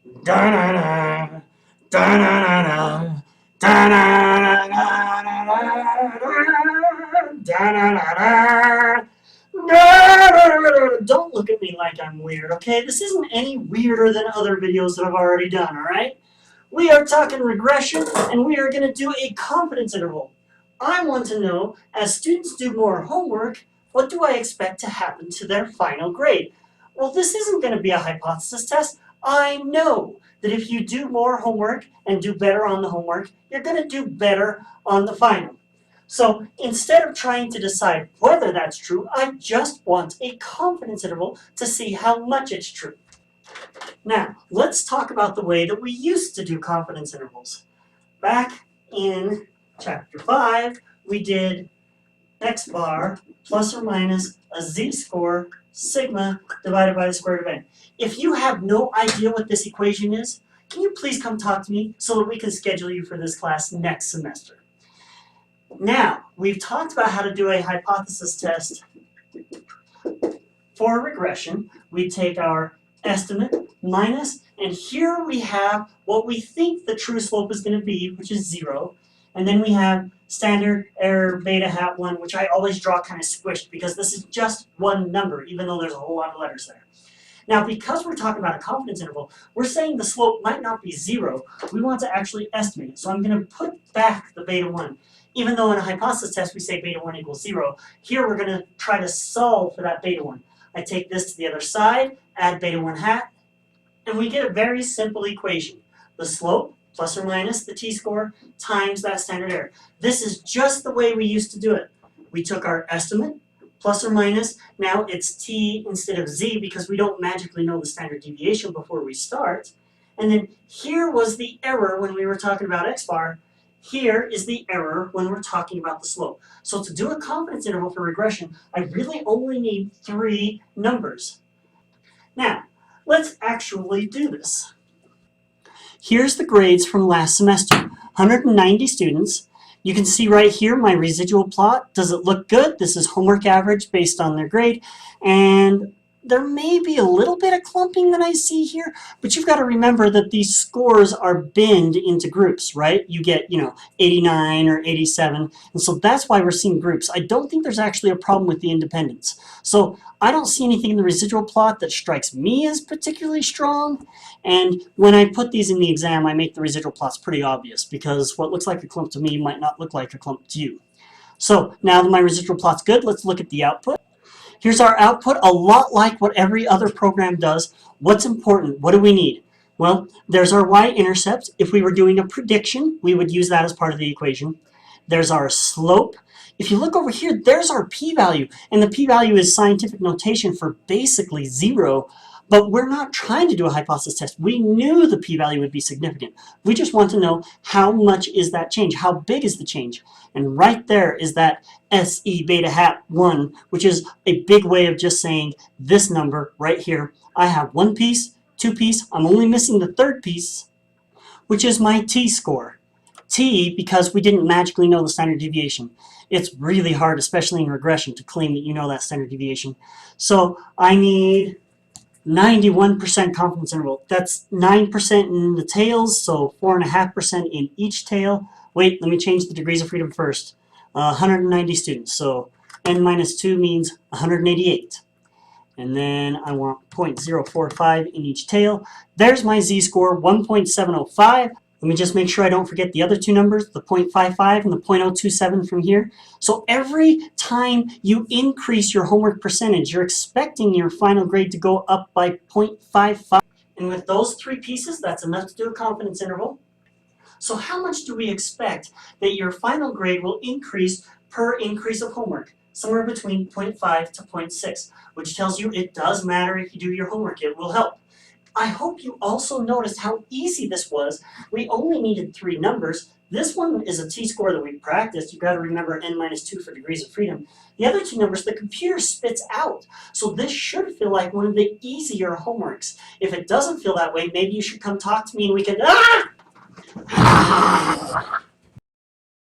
Da-na-na, da-na-na-na, da-na-na-na, da-na-na-na. Don't look at me like I'm weird, okay? This isn't any weirder than other videos that I've already done, all right? We are talking regression, and we are going to do a confidence interval. I want to know, as students do more homework, what do I expect to happen to their final grade? Well, this isn't going to be a hypothesis test. I know that if you do more homework and do better on the homework, you're going to do better on the final. So instead of trying to decide whether that's true, I just want a confidence interval to see how much it's true. Now, let's talk about the way that we used to do confidence intervals. Back in chapter 5, we did x bar plus or minus a z-score sigma divided by the square root of n. If you have no idea what this equation is, can you please come talk to me so that we can schedule you for this class next semester? Now, we've talked about how to do a hypothesis test for regression. We take our estimate minus, and here we have what we think the true slope is going to be, which is 0. And then we have standard error beta hat 1, which I always draw kind of squished because this is just one number, even though there's a whole lot of letters there. Now, because we're talking about a confidence interval, we're saying the slope might not be 0. We want to actually estimate it. So I'm going to put back the beta 1. Even though in a hypothesis test we say beta 1 equals 0, here we're going to try to solve for that beta 1. I take this to the other side, add beta 1 hat, and we get a very simple equation. The slope, plus or minus the t-score, times that standard error. This is just the way we used to do it. We took our estimate, plus or minus, now it's t instead of z because we don't magically know the standard deviation before we start. And then here was the error when we were talking about x bar. Here is the error when we're talking about the slope. So to do a confidence interval for regression, I really only need 3 numbers. Now, let's actually do this. Here's the grades from last semester. 190 students. You can see right here my residual plot. Does it look good? This is homework average based on their grade. And there may be a little bit of clumping that I see here, but you've got to remember that these scores are binned into groups, right? You get, 89 or 87, and so that's why we're seeing groups. I don't think there's actually a problem with the independence. So I don't see anything in the residual plot that strikes me as particularly strong, and when I put these in the exam, I make the residual plots pretty obvious, because what looks like a clump to me might not look like a clump to you. So now that my residual plot's good, let's look at the output. Here's our output, a lot like what every other program does. What's important? What do we need? Well, there's our y-intercept. If we were doing a prediction, we would use that as part of the equation. There's our slope. If you look over here, there's our p-value, and the p-value is scientific notation for basically 0, but we're not trying to do a hypothesis test. We knew the p-value would be significant. We just want to know how much is that change, how big is the change, and right there is that SE beta hat 1, which is a big way of just saying this number right here. I have 1 piece, 2 piece, I'm only missing the 3rd piece, which is my t-score. T, because we didn't magically know the standard deviation. It's really hard, especially in regression, to claim that you know that standard deviation. So I need 91% confidence interval. That's 9% in the tails, so 4.5% in each tail. Wait, let me change the degrees of freedom first. 190 students, so n minus 2 means 188. And then I want 0.045 in each tail. There's my z-score, 1.705. Let me just make sure I don't forget the other 2 numbers, the 0.55 and the 0.027 from here. So every time you increase your homework percentage, you're expecting your final grade to go up by 0.55. And with those 3 pieces, that's enough to do a confidence interval. So how much do we expect that your final grade will increase per increase of homework? Somewhere between 0.5 to 0.6, which tells you it does matter if you do your homework. It will help. I hope you also noticed how easy this was. We only needed 3 numbers. This one is a t-score that we practiced. You've got to remember n minus 2 for degrees of freedom. The other 2 numbers, the computer spits out. So this should feel like one of the easier homeworks. If it doesn't feel that way, maybe you should come talk to me and we can,